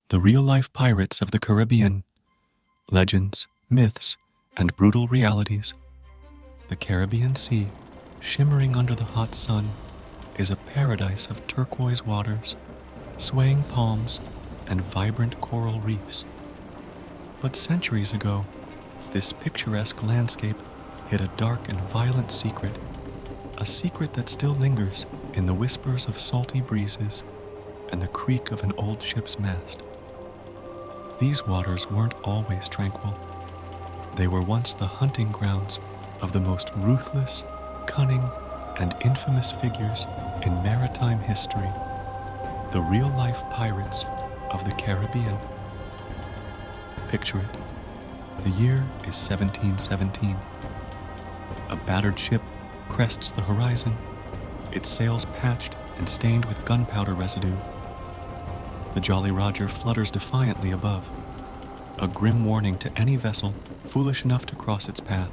The real-life pirates of the Caribbean. Legends, myths, and brutal realities. The Caribbean Sea, shimmering under the hot sun, is a paradise of turquoise waters, swaying palms, and vibrant coral reefs. But centuries ago, this picturesque landscape hid a dark and violent secret, a secret that still lingers in the whispers of salty breezes and the creak of an old ship's mast. These waters weren't always tranquil. They were once the hunting grounds of the most ruthless, cunning, and infamous figures in maritime history, the real-life pirates of the Caribbean. Picture it. The year is 1717. A battered ship crests the horizon, its sails patched and stained with gunpowder residue. The Jolly Roger flutters defiantly above, a grim warning to any vessel foolish enough to cross its path.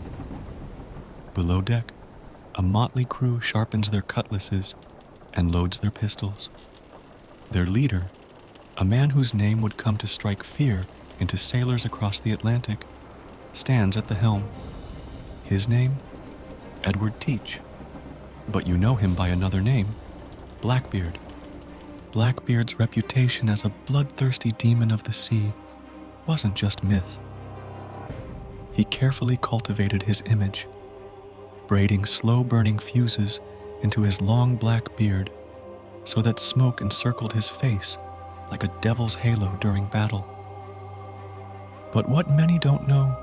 Below deck, a motley crew sharpens their cutlasses and loads their pistols. Their leader, a man whose name would come to strike fear into sailors across the Atlantic, stands at the helm. His name? Edward Teach. But you know him by another name, Blackbeard. Blackbeard's reputation as a bloodthirsty demon of the sea wasn't just myth. He carefully cultivated his image, braiding slow-burning fuses into his long black beard so that smoke encircled his face like a devil's halo during battle. But what many don't know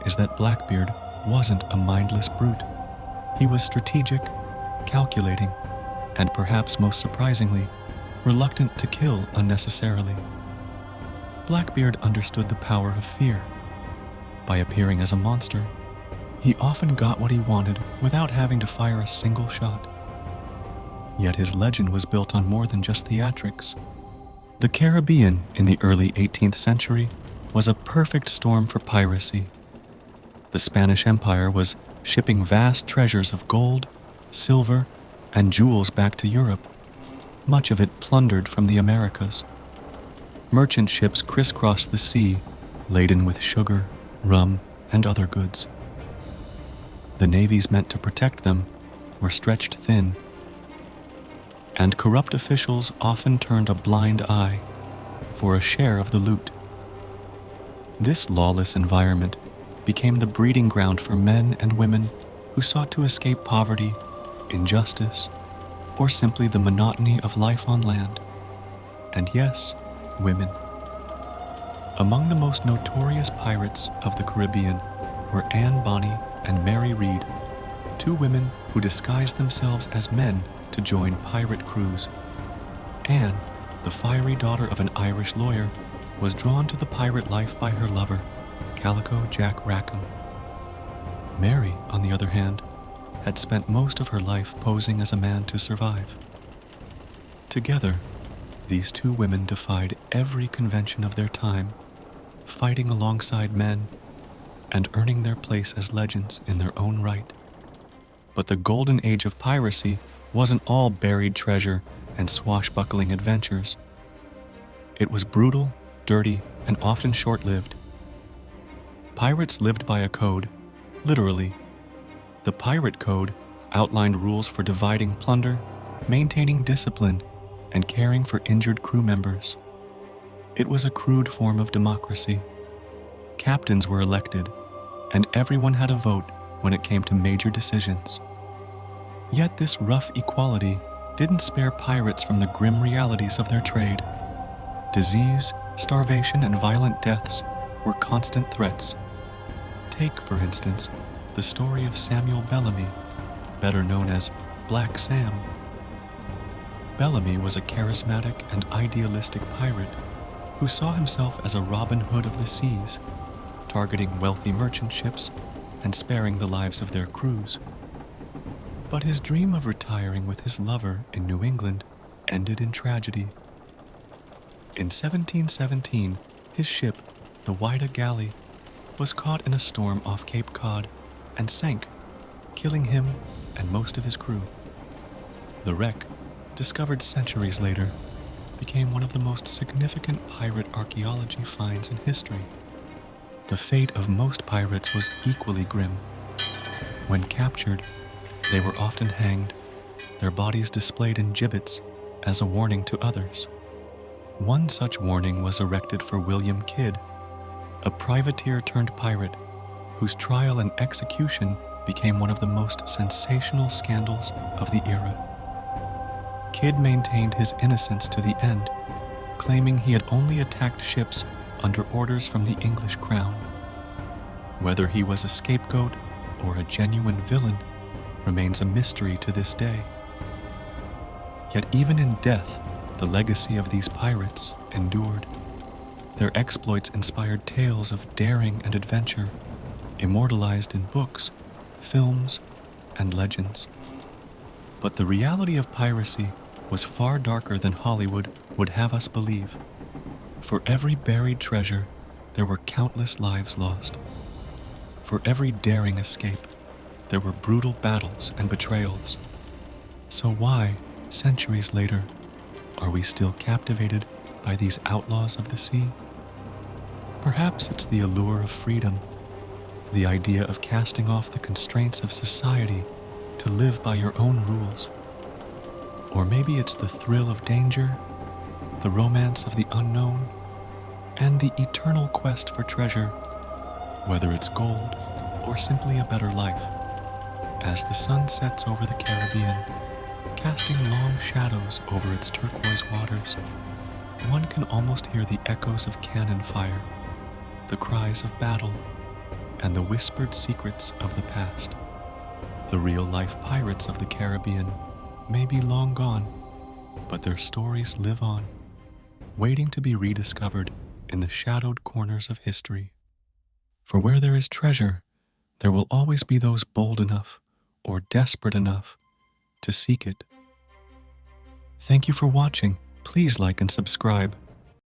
is that Blackbeard wasn't a mindless brute. He was strategic, calculating, and perhaps most surprisingly, reluctant to kill unnecessarily. Blackbeard understood the power of fear. By appearing as a monster, he often got what he wanted without having to fire a single shot. Yet his legend was built on more than just theatrics. The Caribbean in the early 18th century was a perfect storm for piracy. The Spanish Empire was shipping vast treasures of gold, silver, and jewels back to Europe, much of it plundered from the Americas. Merchant ships crisscrossed the sea, laden with sugar, rum, and other goods. The navies meant to protect them were stretched thin, and corrupt officials often turned a blind eye for a share of the loot. This lawless environment became the breeding ground for men and women who sought to escape poverty, injustice, or simply the monotony of life on land. And yes, women. Among the most notorious pirates of the Caribbean were Anne Bonny and Mary Read, two women who disguised themselves as men to join pirate crews. Anne, the fiery daughter of an Irish lawyer, was drawn to the pirate life by her lover, Calico Jack Rackham. Mary, on the other hand, had spent most of her life posing as a man to survive. Together, these two women defied every convention of their time, fighting alongside men and earning their place as legends in their own right. But the golden age of piracy wasn't all buried treasure and swashbuckling adventures. It was brutal, dirty, and often short-lived. Pirates lived by a code, literally. The Pirate Code outlined rules for dividing plunder, maintaining discipline, and caring for injured crew members. It was a crude form of democracy. Captains were elected, and everyone had a vote when it came to major decisions. Yet this rough equality didn't spare pirates from the grim realities of their trade. Disease, starvation, and violent deaths were constant threats. Take, for instance, the story of Samuel Bellamy, better known as Black Sam. Bellamy was a charismatic and idealistic pirate who saw himself as a Robin Hood of the seas, targeting wealthy merchant ships and sparing the lives of their crews. But his dream of retiring with his lover in New England ended in tragedy. In 1717, his ship, the Whydah Galley, was caught in a storm off Cape Cod and sank, killing him and most of his crew. The wreck, discovered centuries later, became one of the most significant pirate archaeology finds in history. The fate of most pirates was equally grim. When captured, they were often hanged, their bodies displayed in gibbets as a warning to others. One such warning was erected for William Kidd, a privateer turned pirate whose trial and execution became one of the most sensational scandals of the era. Kidd maintained his innocence to the end, claiming he had only attacked ships under orders from the English crown. Whether he was a scapegoat or a genuine villain remains a mystery to this day. Yet even in death, the legacy of these pirates endured. Their exploits inspired tales of daring and adventure, immortalized in books, films, and legends. But the reality of piracy was far darker than Hollywood would have us believe. For every buried treasure, there were countless lives lost. For every daring escape, there were brutal battles and betrayals. So why, centuries later, are we still captivated by these outlaws of the sea? Perhaps it's the allure of freedom, the idea of casting off the constraints of society to live by your own rules. Or maybe it's the thrill of danger, the romance of the unknown, and the eternal quest for treasure, whether it's gold or simply a better life. As the sun sets over the Caribbean, casting long shadows over its turquoise waters, one can almost hear the echoes of cannon fire, the cries of battle, and the whispered secrets of the past. The real-life pirates of the Caribbean may be long gone, but their stories live on, waiting to be rediscovered in the shadowed corners of history. For where there is treasure, there will always be those bold enough or desperate enough to seek it. Thank you for watching. Please like and subscribe.